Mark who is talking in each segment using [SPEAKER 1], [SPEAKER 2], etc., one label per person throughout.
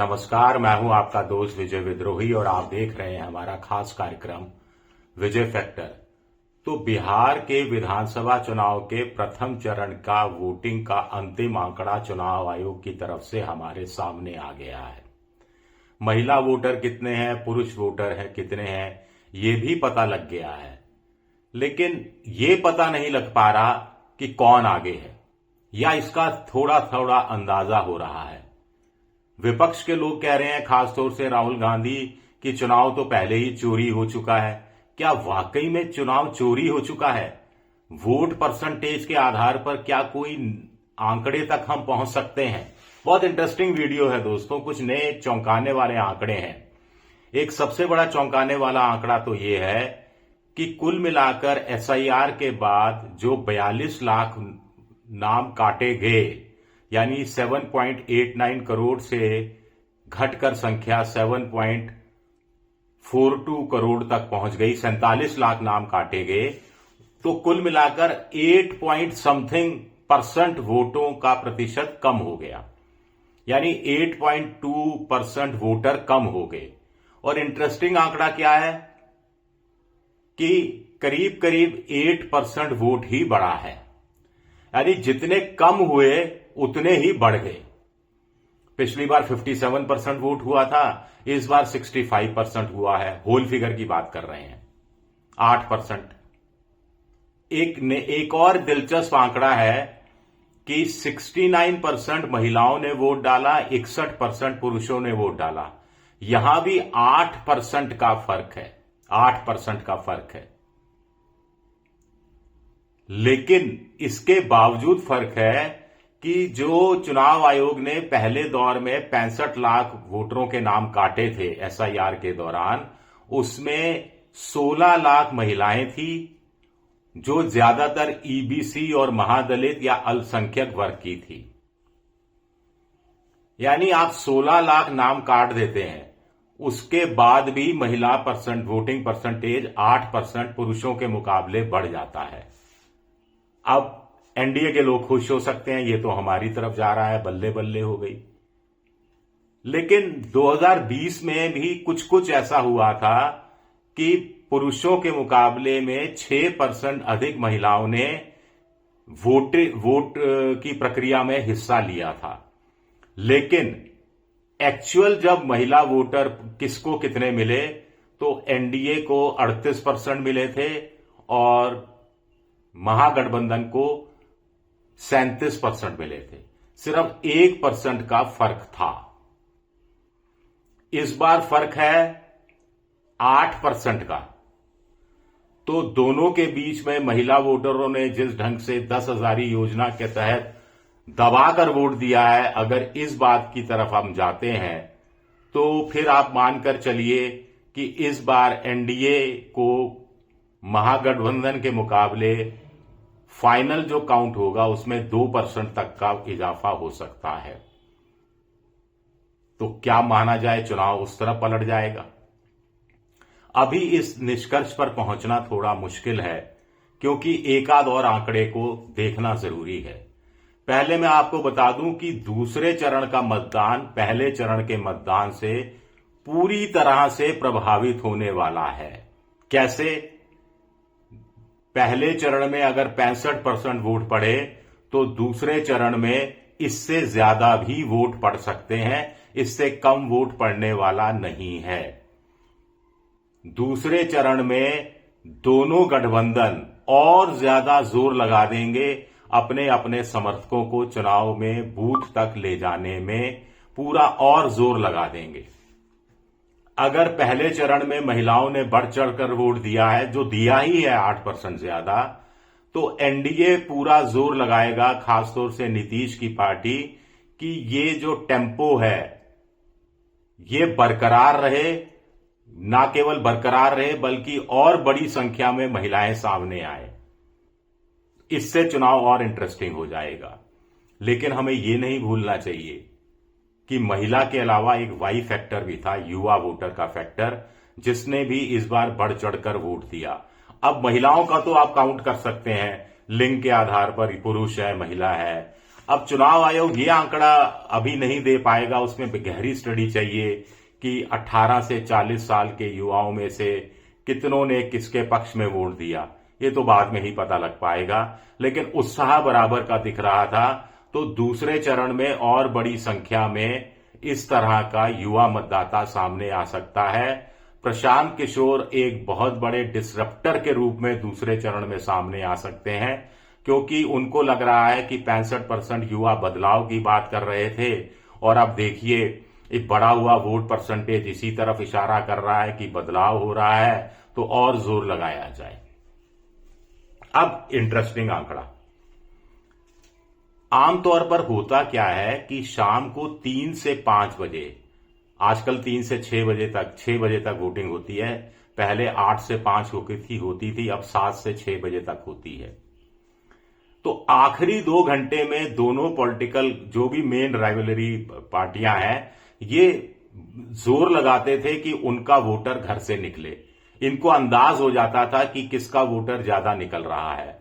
[SPEAKER 1] नमस्कार, मैं हूं आपका दोस्त विजय विद्रोही और आप देख रहे हैं हमारा खास कार्यक्रम विजय फैक्टर। तो बिहार के विधानसभा चुनाव के प्रथम चरण का वोटिंग का अंतिम आंकड़ा चुनाव आयोग की तरफ से हमारे सामने आ गया है। महिला वोटर कितने हैं, पुरुष वोटर हैं कितने हैं, ये भी पता लग गया है, लेकिन ये पता नहीं लग पा रहा कि कौन आगे है, या इसका थोड़ा थोड़ा अंदाजा हो रहा है। विपक्ष के लोग कह रहे हैं, खासतौर से राहुल गांधी, कि चुनाव तो पहले ही चोरी हो चुका है। क्या वाकई में चुनाव चोरी हो चुका है? वोट परसेंटेज के आधार पर क्या कोई आंकड़े तक हम पहुंच सकते हैं? बहुत इंटरेस्टिंग वीडियो है दोस्तों, कुछ नए चौंकाने वाले आंकड़े हैं। एक सबसे बड़ा चौंकाने वाला आंकड़ा तो यह है कि कुल मिलाकर एसआईआर के बाद जो 42 लाख नाम काटे गए, यानी 7.89 करोड़ से घटकर संख्या 7.42 करोड़ तक पहुंच गई, 47 लाख नाम काटे गए, तो कुल मिलाकर 8 पॉइंट समथिंग % वोटों का प्रतिशत कम हो गया, यानी 8.2% वोटर कम हो गए। और इंटरेस्टिंग आंकड़ा क्या है कि करीब करीब 8% वोट ही बढ़ा है, यानी जितने कम हुए उतने ही बढ़ गए। पिछली बार 57% वोट हुआ था, इस बार 65% हुआ है। होल फिगर की बात कर रहे हैं, 8%। एक और दिलचस्प आंकड़ा है कि 69% महिलाओं ने वोट डाला, 61% पुरुषों ने वोट डाला। यहां भी 8% का फर्क है, 8% का फर्क है। लेकिन इसके बावजूद फर्क है कि जो चुनाव आयोग ने पहले दौर में 65 लाख वोटरों के नाम काटे थे एसआईआर के दौरान, उसमें 16 लाख महिलाएं थी, जो ज्यादातर ईबीसी और महादलित या अल्पसंख्यक वर्ग की थी। यानी आप 16 लाख नाम काट देते हैं, उसके बाद भी महिला वोटिंग परसेंटेज 8% पुरुषों के मुकाबले बढ़ जाता है। अब एनडीए के लोग खुश हो सकते हैं, ये तो हमारी तरफ जा रहा है, बल्ले बल्ले हो गई। लेकिन 2020 में भी कुछ कुछ ऐसा हुआ था कि पुरुषों के मुकाबले में 6% अधिक महिलाओं ने वोट की प्रक्रिया में हिस्सा लिया था। लेकिन एक्चुअल जब महिला वोटर किसको कितने मिले, तो एनडीए को 38% मिले थे और महागठबंधन को 37% मिले थे। सिर्फ 1% का फर्क था। इस बार फर्क है 8% का। तो दोनों के बीच में महिला वोटरों ने जिस ढंग से 10,000 योजना के तहत दबाकर वोट दिया है, अगर इस बात की तरफ हम जाते हैं तो फिर आप मानकर चलिए कि इस बार एनडीए को महागठबंधन के मुकाबले फाइनल जो काउंट होगा उसमें 2% तक का इजाफा हो सकता है। तो क्या माना जाए, चुनाव उस तरफ पलट जाएगा? अभी इस निष्कर्ष पर पहुंचना थोड़ा मुश्किल है, क्योंकि एकाध और आंकड़े को देखना जरूरी है। पहले मैं आपको बता दूं कि दूसरे चरण का मतदान पहले चरण के मतदान से पूरी तरह से प्रभावित होने वाला है। कैसे? पहले चरण में अगर 65% वोट पड़े, तो दूसरे चरण में इससे ज्यादा भी वोट पड़ सकते हैं, इससे कम वोट पड़ने वाला नहीं है। दूसरे चरण में दोनों गठबंधन और ज्यादा जोर लगा देंगे, अपने अपने समर्थकों को चुनाव में बूथ तक ले जाने में पूरा और जोर लगा देंगे। अगर पहले चरण में महिलाओं ने बढ़ चढ़कर वोट दिया है, जो दिया ही है 8% ज्यादा, तो एनडीए पूरा जोर लगाएगा, खासतौर से नीतीश की पार्टी, कि ये जो टेम्पो है ये बरकरार रहे, ना केवल बरकरार रहे बल्कि और बड़ी संख्या में महिलाएं सामने आए। इससे चुनाव और इंटरेस्टिंग हो जाएगा। लेकिन हमें यह नहीं भूलना चाहिए कि महिला के अलावा एक वाई फैक्टर भी था, युवा वोटर का फैक्टर, जिसने भी इस बार बढ़ चढ़कर वोट दिया। अब महिलाओं का तो आप काउंट कर सकते हैं लिंग के आधार पर, पुरुष है महिला है। अब चुनाव आयोग ये आंकड़ा अभी नहीं दे पाएगा, उसमें गहरी स्टडी चाहिए कि 18 से 40 साल के युवाओं में से कितनों ने किसके पक्ष में वोट दिया, ये तो बाद में ही पता लग पाएगा। लेकिन उत्साह बराबर का दिख रहा था। तो दूसरे चरण में और बड़ी संख्या में इस तरह का युवा मतदाता सामने आ सकता है। प्रशांत किशोर एक बहुत बड़े डिसरप्टर के रूप में दूसरे चरण में सामने आ सकते हैं, क्योंकि उनको लग रहा है कि 65% युवा बदलाव की बात कर रहे थे और अब देखिए एक बढ़ा हुआ वोट परसेंटेज इसी तरफ इशारा कर रहा है कि बदलाव हो रहा है, तो और जोर लगाया जाए। अब इंटरेस्टिंग आंकड़ा, आमतौर पर होता क्या है कि शाम को 3 से 5 बजे, आजकल 3 से 6 बजे तक वोटिंग होती है। पहले 8 से 5 होती थी, अब 7 से 6 बजे तक होती है। तो आखिरी 2 घंटे में दोनों पॉलिटिकल जो भी मेन राइवलरी पार्टियां हैं, ये जोर लगाते थे कि उनका वोटर घर से निकले। इनको अंदाज हो जाता था कि किसका वोटर ज्यादा निकल रहा है।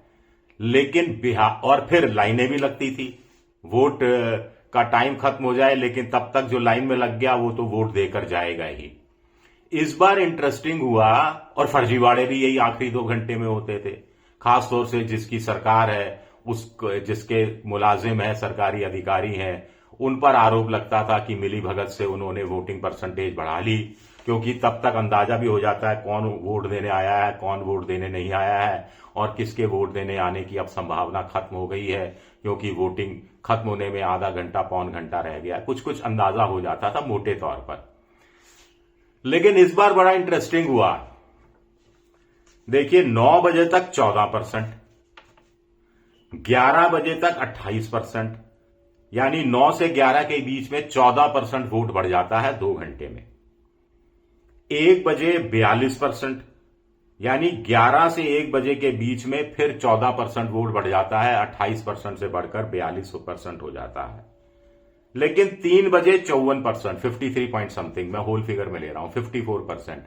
[SPEAKER 1] लेकिन बिहार, और फिर लाइनें भी लगती थी, वोट का टाइम खत्म हो जाए लेकिन तब तक जो लाइन में लग गया वो तो वोट देकर जाएगा ही। इस बार इंटरेस्टिंग हुआ, और फर्जीवाड़े भी यही आखिरी 2 घंटे में होते थे। खासतौर से जिसकी सरकार है, जिसके मुलाजिम है, सरकारी अधिकारी हैं, उन पर आरोप लगता था कि मिली भगत से उन्होंने वोटिंग परसेंटेज बढ़ा ली, क्योंकि तब तक अंदाजा भी हो जाता है कौन वोट देने आया है, कौन वोट देने नहीं आया है, और किसके वोट देने आने की अब संभावना खत्म हो गई है, क्योंकि वोटिंग खत्म होने में आधा घंटा पौन घंटा रह गया। कुछ अंदाजा हो जाता था मोटे तौर पर। लेकिन इस बार बड़ा इंटरेस्टिंग हुआ। देखिए 9 बजे तक 14%, 11 बजे तक 28%, यानी 9 से 11 के बीच में 14% वोट बढ़ जाता है 2 घंटे में। 1 बजे 42%, यानी 11 से 1 बजे के बीच में फिर 14% वोट बढ़ जाता है, 28% से बढ़कर 42% हो जाता है। लेकिन 3 बजे 54%, 53 पॉइंट समथिंग, मैं होल फिगर में ले रहा हूं, 54%।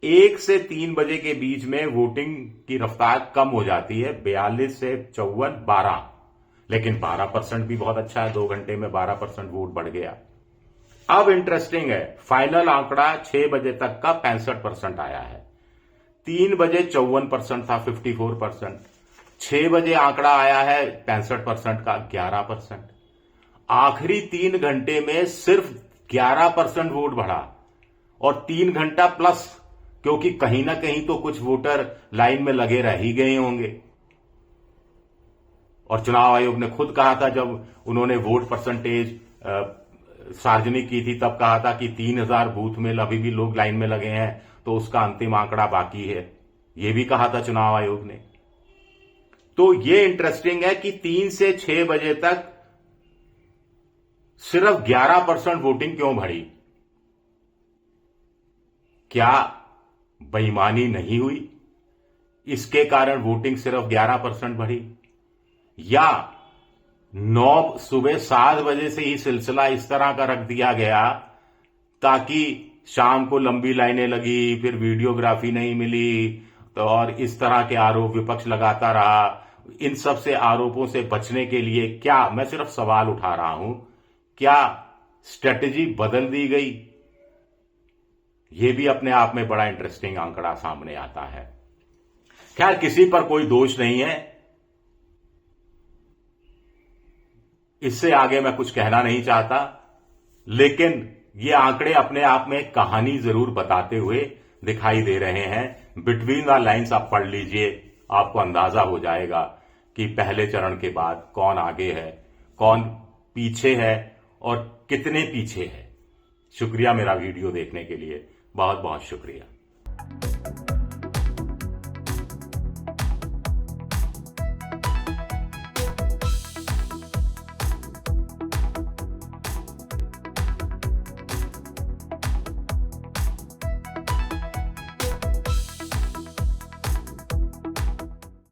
[SPEAKER 1] 1 से 3 बजे के बीच में वोटिंग की रफ्तार कम हो जाती है, 42 से 54, 12, लेकिन 12% भी बहुत अच्छा है, 2 घंटे में 12% वोट बढ़ गया। अब इंटरेस्टिंग है, फाइनल आंकड़ा 6 बजे तक का 65% आया है। 3 बजे 54% था, 54%। 6 बजे आंकड़ा आया है 65% का, 11%। आखिरी 3 घंटे में सिर्फ 11% वोट बढ़ा, और 3 घंटा प्लस, क्योंकि कहीं ना कहीं तो कुछ वोटर लाइन में लगे रह ही गए होंगे। और चुनाव आयोग ने खुद कहा था, जब उन्होंने वोट परसेंटेज सार्वजनिक की थी, तब कहा था कि 3000 बूथ में अभी भी लोग लाइन में लगे हैं, तो उसका अंतिम आंकड़ा बाकी है, यह भी कहा था चुनाव आयोग ने। तो यह इंटरेस्टिंग है कि 3 से 6 बजे तक सिर्फ 11% वोटिंग क्यों बढ़ी? क्या बेईमानी नहीं हुई? इसके कारण वोटिंग सिर्फ 11% बढ़ी, या सुबह 7 बजे से ही सिलसिला इस तरह का रख दिया गया ताकि शाम को लंबी लाइनें लगी, फिर वीडियोग्राफी नहीं मिली, तो और इस तरह के आरोप विपक्ष लगाता रहा। इन सब से आरोपों से बचने के लिए क्या, मैं सिर्फ सवाल उठा रहा हूं, क्या स्ट्रेटेजी बदल दी गई? यह भी अपने आप में बड़ा इंटरेस्टिंग आंकड़ा सामने आता है। खैर, किसी पर कोई दोष नहीं है, इससे आगे मैं कुछ कहना नहीं चाहता, लेकिन ये आंकड़े अपने आप में कहानी जरूर बताते हुए दिखाई दे रहे हैं। बिटवीन द लाइन्स आप पढ़ लीजिए, आपको अंदाजा हो जाएगा कि पहले चरण के बाद कौन आगे है, कौन पीछे है, और कितने पीछे है। शुक्रिया मेरा वीडियो देखने के लिए, बहुत बहुत शुक्रिया।